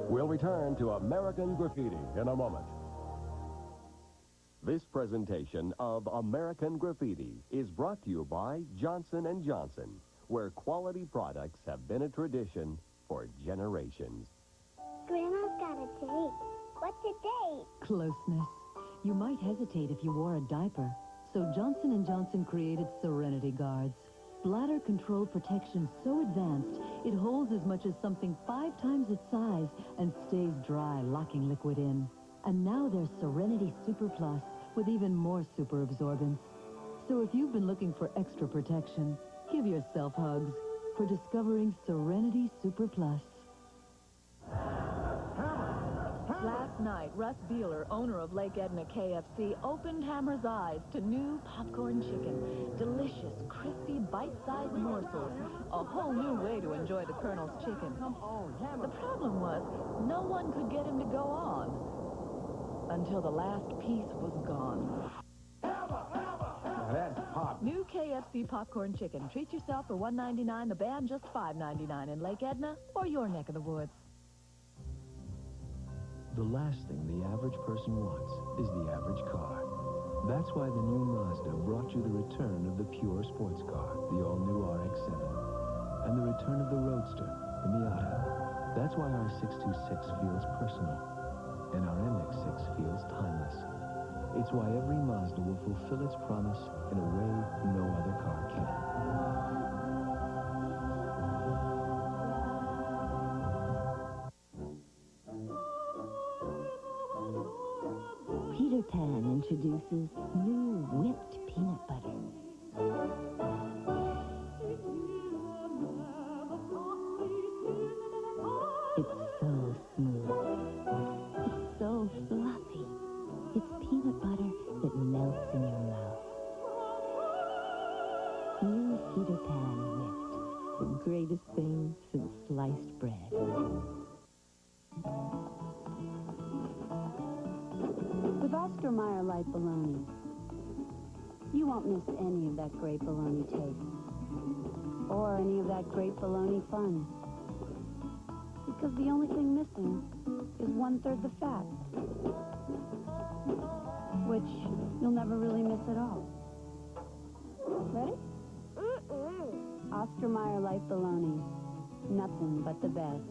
We'll return to American Graffiti in a moment. This presentation of American Graffiti is brought to you by Johnson & Johnson, where quality products have been a tradition for generations. Grandma's got a date. What's a date? Closeness. You might hesitate if you wore a diaper. So Johnson & Johnson created Serenity Guards. Bladder control protection so advanced, it holds as much as something 5 times its size and stays dry, locking liquid in. And now there's Serenity Super Plus with even more super absorbance. So if you've been looking for extra protection, give yourself hugs for discovering Serenity Super Plus. Last night, Russ Beeler, owner of Lake Edna KFC, opened Hammer's eyes to new popcorn chicken. Delicious, crispy, bite-sized morsels. A whole new way to enjoy the Colonel's chicken. The problem was, no one could get him to go on until the last piece was gone. That's pop. New KFC popcorn chicken. Treat yourself for $1.99, the band just $5.99 in Lake Edna or your neck of the woods. The last thing the average person wants is the average car. That's why the new Mazda brought you the return of the pure sports car, the all-new RX-7, and the return of the Roadster, the Miata. That's why our 626 feels personal, and our MX-6 feels timeless. It's why every Mazda will fulfill its promise in a way no other car can. Peter Pan introduces new whipped peanut butter. It's so smooth. It's so fluffy. It's peanut butter that melts in your mouth. New Peter Pan whipped. The greatest thing since sliced bread. With Oscar Mayer light bologna, you won't miss any of that great bologna taste. Or any of that great bologna fun. Because the only thing missing is 1/3 the fat. Which you'll never really miss at all. Ready? Oscar Mayer light bologna. Nothing but the best.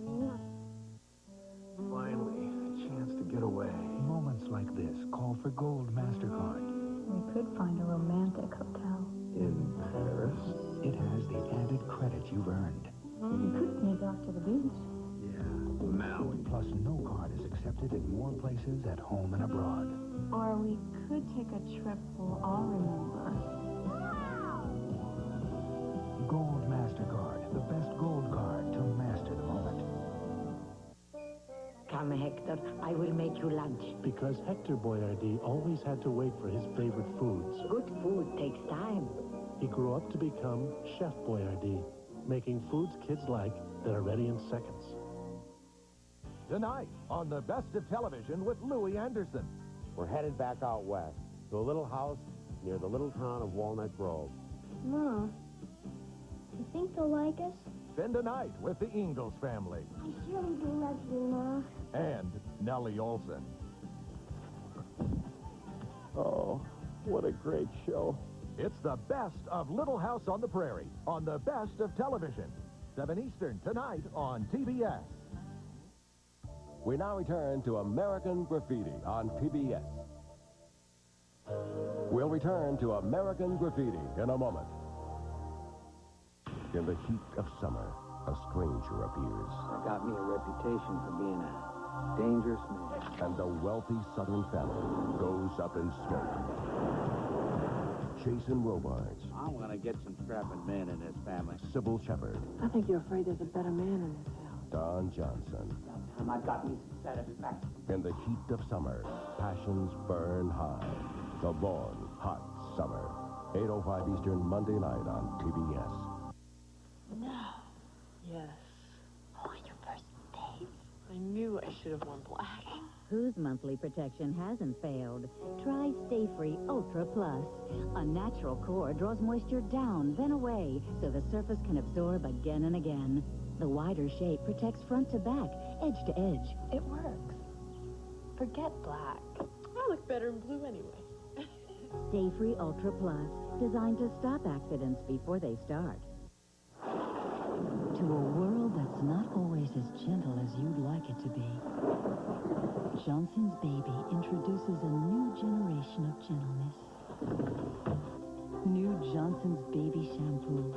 Finally, a chance to get away. Moments like this call for Gold MasterCard. We could find a romantic hotel. In Paris? It has the added credit you've earned. You could sneak off to the beach. Yeah, Maui. Plus, no card is accepted in more places at home and abroad. Or we could take a trip we'll all remember. Gold MasterCard, the best gold card to master the moment. Come, Hector, I will make you lunch. Because Hector Boyardee always had to wait for his favorite foods. Good food takes time. He grew up to become Chef Boyardee, making foods kids like that are ready in seconds. Tonight on The Best of Television with Louis Anderson. We're headed back out west to a little house near the little town of Walnut Grove. Ma, you think they'll like us? Spend a night with the Ingalls family. I surely do love you, Ma. And Nellie Olson. Oh, what a great show. It's the best of Little House on the Prairie on The Best of Television. 7 Eastern tonight on TBS. We now return to American Graffiti on TBS. We'll return to American Graffiti in a moment. In the heat of summer, a stranger appears. Got me a reputation for being a dangerous man. And the wealthy Southern family goes up in smoke. Jason Robards. I want to get some strapping men in this family. Sybil Shepherd. I think you're afraid there's a better man in this house. Don Johnson. And I got me some satisfaction. In the heat of summer, passions burn high. The long, hot summer. 8:05 Eastern, Monday night on TBS. No. Yes. Oh, your first date. I knew I should have worn black. Whose monthly protection hasn't failed? Try Stay Free Ultra Plus. A natural core draws moisture down, then away, so the surface can absorb again and again. The wider shape protects front to back edge to edge. It works. Forget black. I look better in blue anyway. Stay Free Ultra Plus, designed to stop accidents before they start. To a world that's not always as gentle as you'd like it to be, Johnson's Baby introduces a new generation of gentleness. New Johnson's Baby Shampoo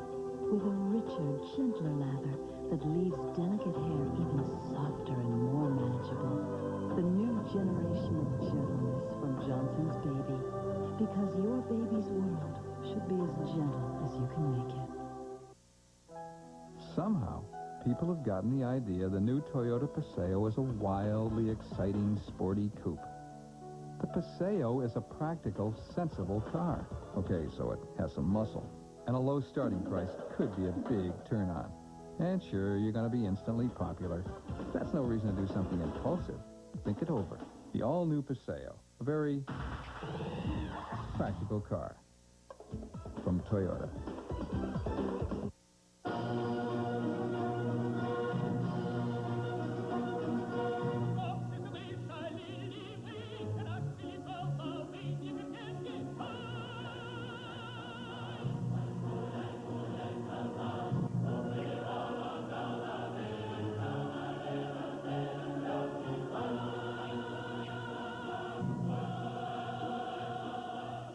with a richer, gentler lather that leaves delicate hair even softer and more manageable. The new generation of gentleness from Johnson's Baby, because your baby's world should be as gentle as you can make it. Somehow, people have gotten the idea the new Toyota Paseo is a wildly exciting, sporty coupe. The Paseo is a practical, sensible car. Okay, so it has some muscle, and a low starting price could be a big turn-on. And sure, you're going to be instantly popular. That's no reason to do something impulsive. Think it over. The all-new Paseo, a very practical car from Toyota.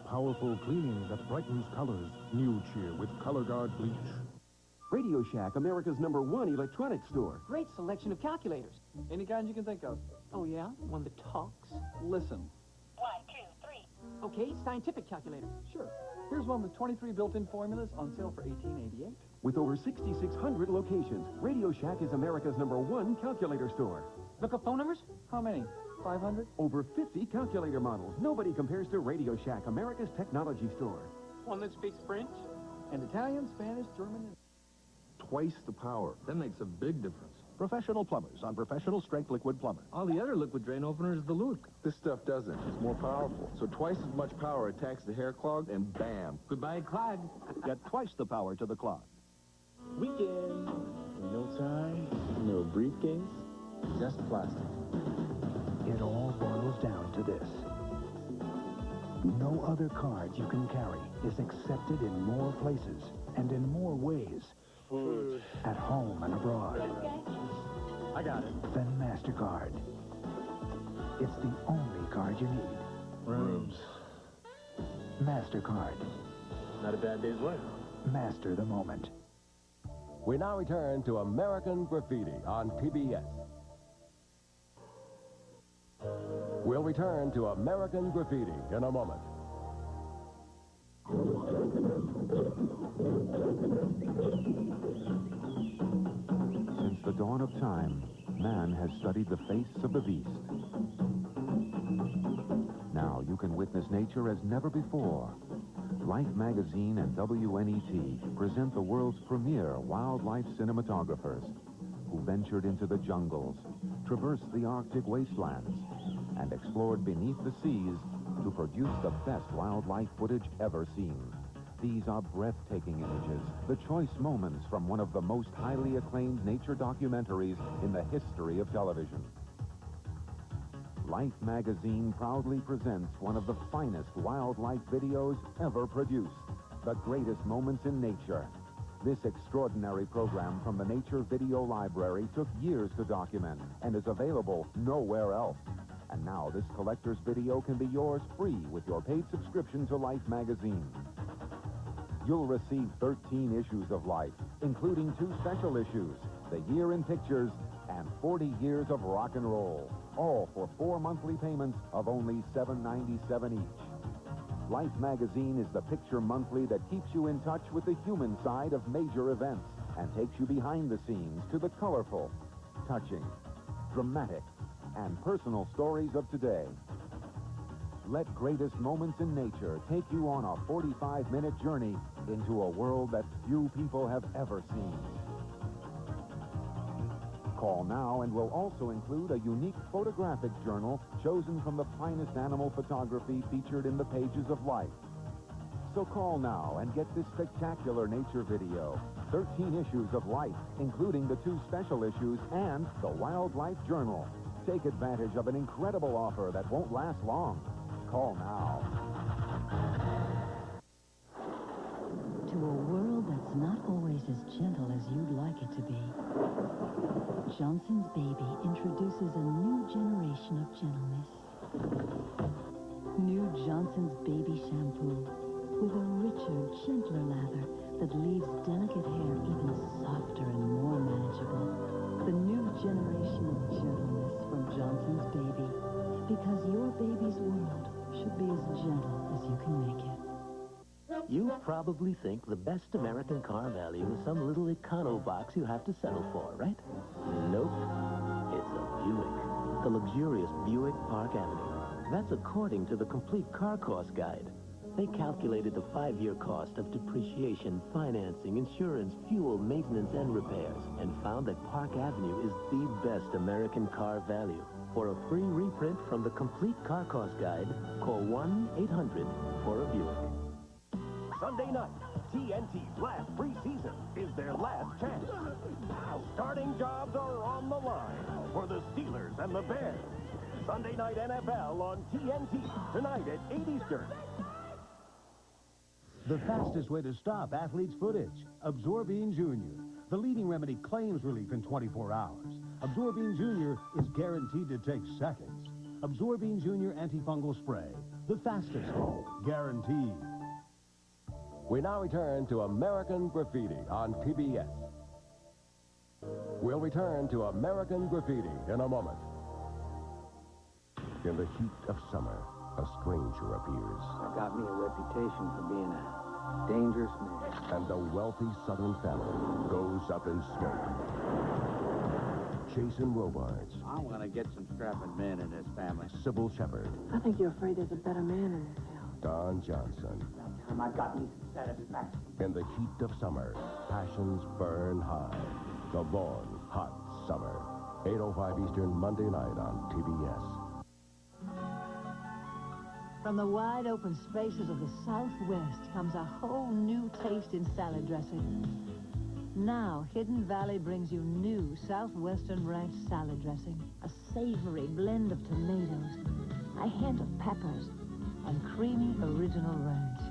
Powerful cleaning that brightens colors. New Cheer with Color Guard Bleach. Radio Shack, America's #1 electronics store. Great selection of calculators. Any kind you can think of. Oh, yeah? One that talks? Listen. 1, 2, 3. Okay, scientific calculator. Sure. Here's one with 23 built-in formulas on sale for $18.88. With over 6,600 locations, Radio Shack is America's #1 calculator store. Look up phone numbers? How many? 500? Over 50 calculator models. Nobody compares to Radio Shack, America's technology store. One that speaks French? And Italian, Spanish, German, and... Twice the power. That makes a big difference. Professional plumbers on Professional Strength Liquid Plumber. All the other liquid drain openers the Luke. This stuff doesn't. It's more powerful. So twice as much power attacks the hair clog, and bam. Goodbye, clog. Get twice the power to the clog. Weekend. No tie, no briefcase, just plastic. It all boils down to this. No other card you can carry is accepted in more places and in more ways. Food. At home and abroad. I got it. Than MasterCard. It's the only card you need. Rooms. MasterCard. Not a bad day's work. Master the moment. We now return to American Graffiti on TBS. We'll return to American Graffiti in a moment. Since the dawn of time, man has studied the face of the beast. Now you can witness nature as never before. Life magazine and WNET present the world's premier wildlife cinematographers who ventured into the jungles, traversed the Arctic wastelands, and explored beneath the seas to produce the best wildlife footage ever seen. These are breathtaking images, the choice moments from one of the most highly acclaimed nature documentaries in the history of television. Life magazine proudly presents one of the finest wildlife videos ever produced, the greatest moments in nature. This extraordinary program from the Nature Video Library took years to document and is available nowhere else. And now this collector's video can be yours free with your paid subscription to Life magazine. You'll receive 13 issues of Life, including 2 special issues, The Year in Pictures and 40 Years of Rock and Roll, all for 4 monthly payments of only $7.97 each. Life magazine is the picture monthly that keeps you in touch with the human side of major events and takes you behind the scenes to the colorful, touching, dramatic, and personal stories of today. Let greatest moments in nature take you on a 45-minute journey into a world that few people have ever seen. Call now and we'll also include a unique photographic journal chosen from the finest animal photography featured in the pages of Life. So call now and get this spectacular nature video. 13 issues of Life, including the 2 special issues and the Wildlife Journal. Take advantage of an incredible offer that won't last long. Call now. To a world that's not always as gentle as you'd like it to be, Johnson's Baby introduces a new generation of gentleness. New Johnson's Baby Shampoo with a richer, gentler lather that leaves delicate hair even softer and more manageable. The new generation of gentleness from Johnson's Baby, because your baby's world should be as gentle as you can make it. You probably think the best American car value is some little econo box you have to settle for, right? Nope. It's a Buick. The luxurious Buick Park Avenue. That's according to the Complete Car Cost Guide. They calculated the 5-year cost of depreciation, financing, insurance, fuel, maintenance, and repairs, and found that Park Avenue is the best American car value. For a free reprint from the Complete Car Cost Guide, call 1-800-4-BUICK. Sunday night, TNT's last preseason is their last chance. Starting jobs are on the line for the Steelers and the Bears. Sunday night NFL on TNT, tonight at 8 Eastern. The fastest way to stop athlete's footage. Absorbine Junior. The leading remedy claims relief in 24 hours. Absorbine Junior is guaranteed to take seconds. Absorbine Junior antifungal spray. The fastest, guaranteed. We now return to American Graffiti on TBS. We'll return to American Graffiti in a moment. In the heat of summer, a stranger appears. I got me a reputation for being a dangerous man. And the wealthy Southern family goes up in smoke. Jason Robards. I want to get some scrapping men in this family. Sybil Shepherd. I think you're afraid there's a better man in this house. Don Johnson. I got me some satisfaction. In the heat of summer, passions burn high. The long, hot summer. 8:05 Eastern, Monday night on TBS. From the wide open spaces of the Southwest comes a whole new taste in salad dressing. Now, Hidden Valley brings you new Southwestern Ranch salad dressing. A savory blend of tomatoes, a hint of peppers, and creamy original ranch.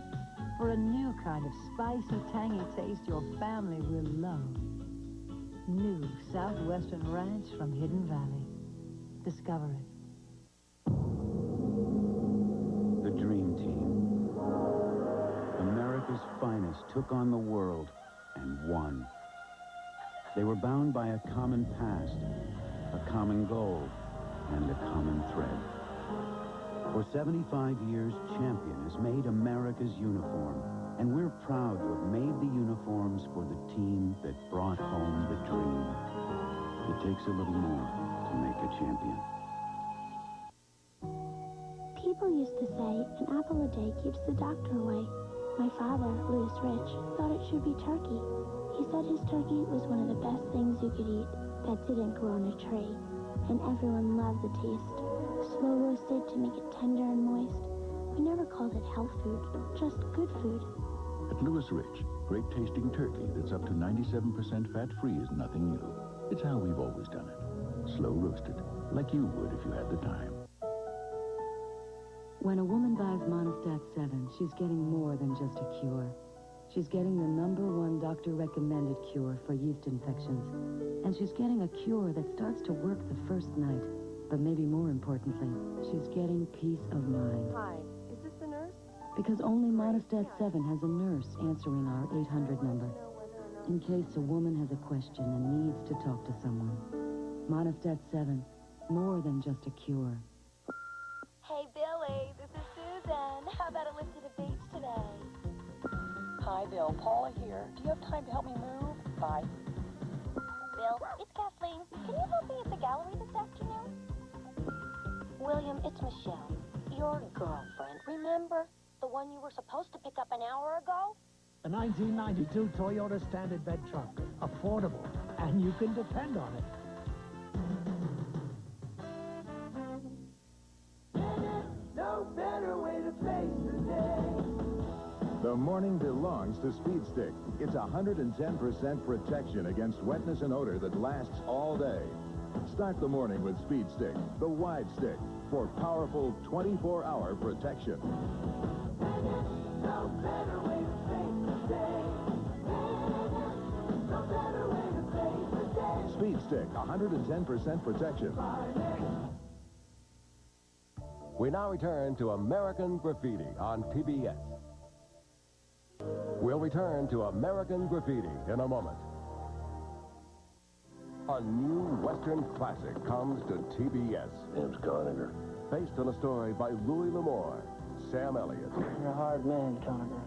For a new kind of spicy, tangy taste your family will love. New Southwestern Ranch from Hidden Valley. Discover it. The Dream Team. America's finest took on the world and won. They were bound by a common past, a common goal, and a common thread. For 75 years, Champion has made America's uniform, and we're proud to have made the uniforms for the team that brought home the dream. It takes a little more to make a champion. People used to say an apple a day keeps the doctor away. My father, Louis Rich, thought it should be turkey. He said his turkey was one of the best things you could eat that didn't grow on a tree. And everyone loved the taste. Slow roasted to make it tender and moist. We never called it health food, just good food. At Louis Rich, great tasting turkey that's up to 97% fat-free is nothing new. It's how we've always done it. Slow roasted, like you would if you had the time. When a woman buys Monistat 7, she's getting more than just a cure. She's getting the #1 doctor-recommended cure for yeast infections. And she's getting a cure that starts to work the first night. But maybe more importantly, she's getting peace of mind. Hi, is this the nurse? Because only Monistat 7 has a nurse answering our 800 number. In case a woman has a question and needs to talk to someone. Monistat 7, more than just a cure. Hey, Billy, this is Susan. How about a lift to the beach today? Hi, Bill. Paula here. Do you have time to help me move? Bye. Bill, it's Kathleen. Can you help me at the gallery this afternoon? William, it's Michelle. Your girlfriend, remember? The one you were supposed to pick up an hour ago? A 1992 Toyota Standard Bed truck. Affordable, and you can depend on it. No better way to face the day. The morning belongs to Speed Stick. It's 110% protection against wetness and odor that lasts all day. Start the morning with Speed Stick, the wide stick, for powerful 24-hour protection. No better way to save the day. No better way to save the day. Speed Stick, 110% protection. We now return to American Graffiti on TBS. We'll return to American Graffiti in a moment. A new Western classic comes to TBS. Name's Conager. Based on a story by Louis L'Amour, Sam Elliott. You're a hard man, Conager.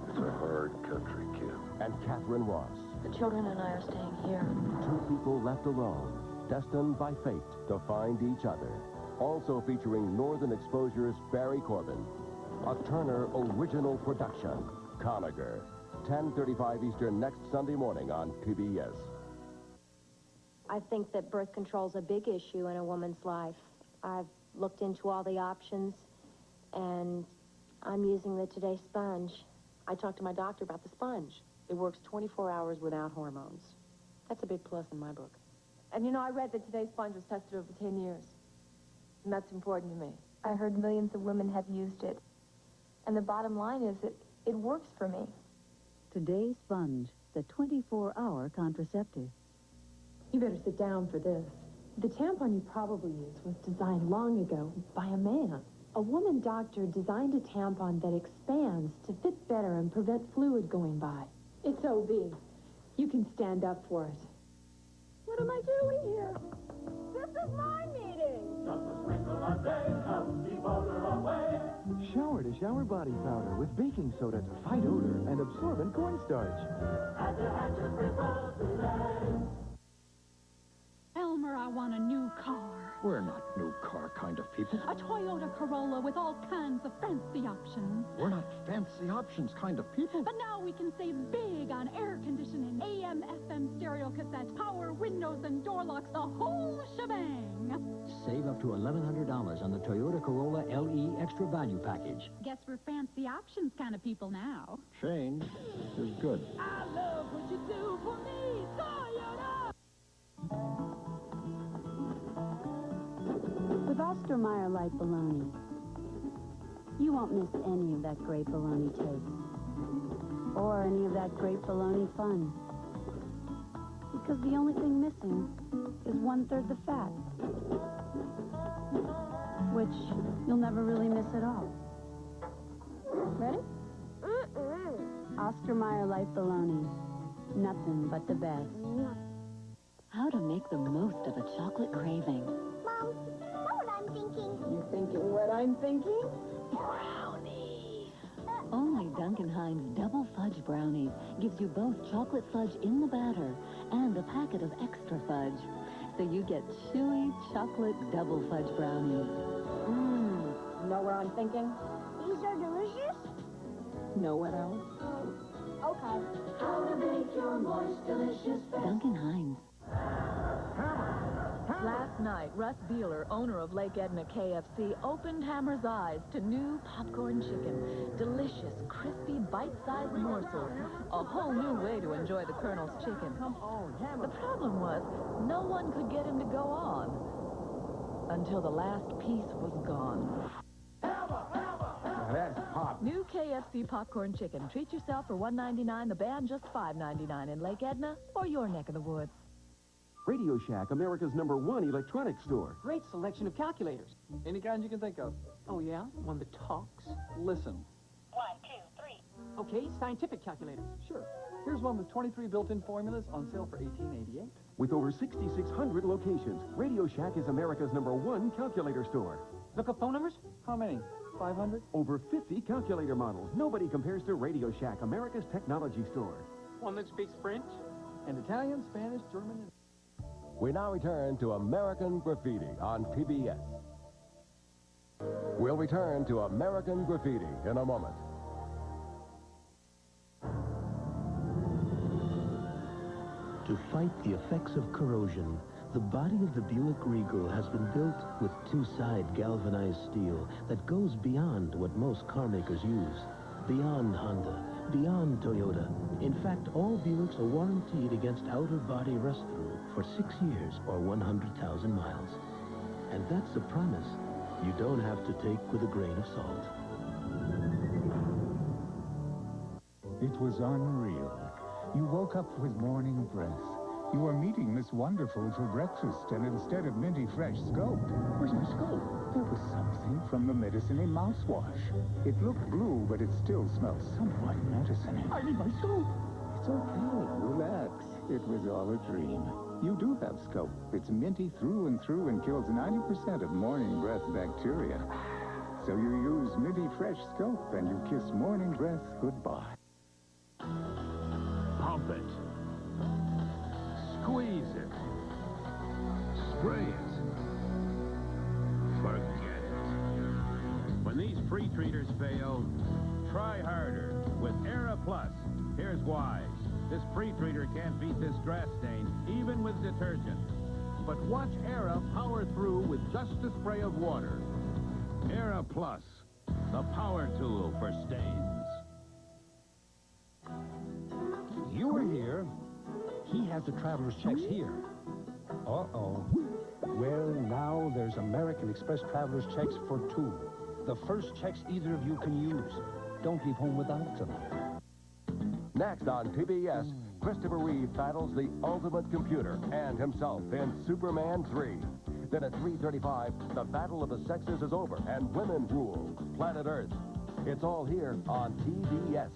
It's a hard country, kid. And Catherine Ross. The children and I are staying here. Two people left alone, destined by fate to find each other. Also featuring Northern Exposure's Barry Corbin. A Turner original production. Conager. 10:35 Eastern next Sunday morning on TBS. I think that birth control's a big issue in a woman's life. I've looked into all the options, and I'm using the Today Sponge. I talked to my doctor about the sponge. It works 24 hours without hormones. That's a big plus in my book. And you know, I read that Today Sponge was tested over 10 years. And that's important to me. I heard millions of women have used it. And the bottom line is that it works for me. Today's Sponge, the 24-hour contraceptive. You better sit down for this. The tampon you probably used was designed long ago by a man. A woman doctor designed a tampon that expands to fit better and prevent fluid going by. It's OB. You can stand up for it. What am I doing here? This is my meeting. Just a sprinkle a day helps keep odor away. Shower to shower body powder with baking soda to fight odor and absorbent cornstarch. Add your sprinkle today. Elmer, I want a new car. We're not new car kind of people. A Toyota Corolla with all kinds of fancy options. We're not fancy options kind of people. But now we can save big on air conditioning, AM, FM, stereo cassettes, power, windows, and door locks, the whole shebang. Save up to $1,100 on the Toyota Corolla LE Extra Value Package. Guess we're fancy options kind of people now. Change is good. I love what you do for me, Toyota! With Oscar Mayer Light Bologna, you won't miss any of that great bologna taste. Or any of that great bologna fun. Because the only thing missing is 1/3 the fat. Which you'll never really miss at all. Ready? Oscar Mayer Light Bologna. Nothing but the best. How to make the most of a chocolate craving. Mom, know what I'm thinking? You're thinking what I'm thinking? Brownies. Only Duncan Hines Double Fudge Brownies gives you both chocolate fudge in the batter and a packet of extra fudge. So you get chewy chocolate double fudge brownies. Know what I'm thinking? These are delicious? Know what else? Okay. How to make your moist, delicious best. Duncan Hines. Last night, Russ Beeler, owner of Lake Edna KFC, opened Hammer's eyes to new popcorn chicken. Delicious, crispy, bite-sized morsels. A whole new way to enjoy the Colonel's chicken. Come on, Hammer. The problem was, no one could get him to go on. Until the last piece was gone. That's pop. New KFC popcorn chicken. Treat yourself for $1.99, the band just $5.99 in Lake Edna or your neck of the woods. Radio Shack, America's #1 electronics store. Great selection of calculators. Any kind you can think of. Oh, yeah? One that talks? Listen. 1, 2, 3. Okay, scientific calculators. Sure. Here's one with 23 built-in formulas on sale for $18.88. With over 6,600 locations, Radio Shack is America's #1 calculator store. Look up phone numbers? How many? 500? Over 50 calculator models. Nobody compares to Radio Shack, America's technology store. One that speaks French? And Italian, Spanish, German, and... We now return to American Graffiti on TBS. We'll return to American Graffiti in a moment. To fight the effects of corrosion, the body of the Buick Regal has been built with two-side galvanized steel that goes beyond what most car makers use. beyond Honda, beyond Toyota. In fact, all Buicks are warranted against outer body rust-through for 6 years or 100,000 miles. And that's a promise you don't have to take with a grain of salt. It was unreal. You woke up with morning breath. You were meeting Miss Wonderful for breakfast, and instead of minty fresh scope... Where's my scope? There was something from the Medicine-y mouthwash. It looked blue, but it still smells somewhat medicine-y. I need my scope. It's okay. Relax. It was all a dream. You do have scope. It's minty through and through and kills 90% of morning breath bacteria. So you use minty fresh scope, and you kiss morning breath goodbye. Pump it. Squeeze it. Spray it. Forget it. When these pre-treaters fail, try harder with Era Plus. Here's why. This pre-treater can't beat this grass stain, even with detergent. But watch Era power through with just a spray of water. Era Plus, the power tool for stains. You were here. He has the traveler's checks here. Uh-oh. Well, now there's American Express traveler's checks for 2. The first checks either of you can use. Don't leave home without them. Next on TBS, Christopher Reeve battles the ultimate computer and himself in Superman 3. Then at 3:35, the battle of the sexes is over and women rule planet Earth. It's all here on TBS.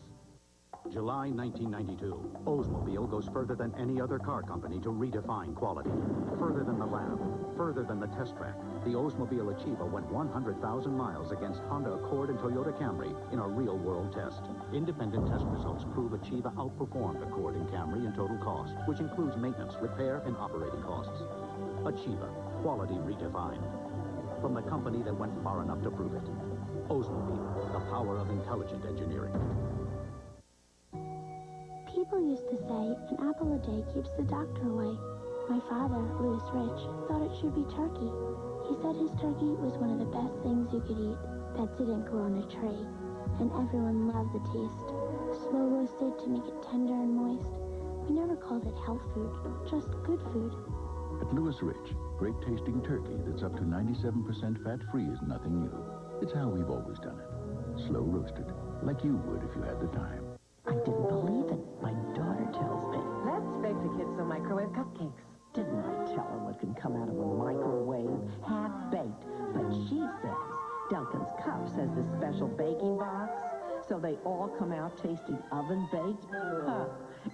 July 1992. Oldsmobile goes further than any other car company to redefine quality. Further than the lab, further than the test track. The Oldsmobile Achieva went 100,000 miles against Honda Accord and Toyota Camry in a real-world test. Independent test results prove Achieva outperformed Accord and Camry in total cost, which includes maintenance, repair, and operating costs. Achieva, quality redefined. From the company that went far enough to prove it. Oldsmobile, the power of intelligent engineering. People used to say an apple a day keeps the doctor away. My father, Louis Rich, thought it should be turkey. He said his turkey was one of the best things you could eat that didn't grow on a tree. And everyone loved the taste. Slow roasted to make it tender and moist. We never called it health food, just good food. At Louis Rich, great tasting turkey that's up to 97% fat-free is nothing new. It's how we've always done it. Slow roasted, like you would if you had the time. I didn't believe it. My daughter tells me. Let's bake the kids some microwave cupcakes. Didn't I tell her what can come out of a microwave? Half-baked. But she says Duncan's Cups has this special baking box, so they all come out tasting oven-baked. Huh.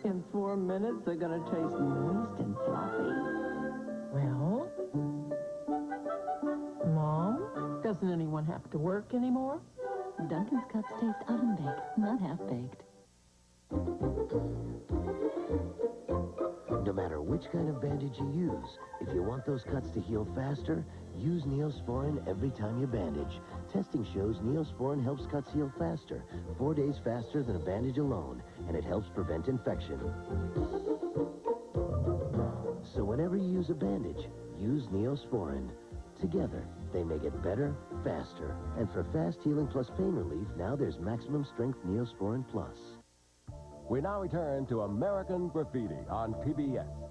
In 4 minutes, they're going to taste moist and fluffy. Well, Mom, doesn't anyone have to work anymore? Duncan's Cups taste oven-baked, not half-baked. No matter which kind of bandage you use, if you want those cuts to heal faster, use Neosporin every time you bandage. Testing shows Neosporin helps cuts heal faster, 4 days faster than a bandage alone, and it helps prevent infection. So whenever you use a bandage, use Neosporin. Together, they make it better, faster. And for fast healing plus pain relief, now there's maximum strength Neosporin Plus. We now return to American Graffiti on TBS.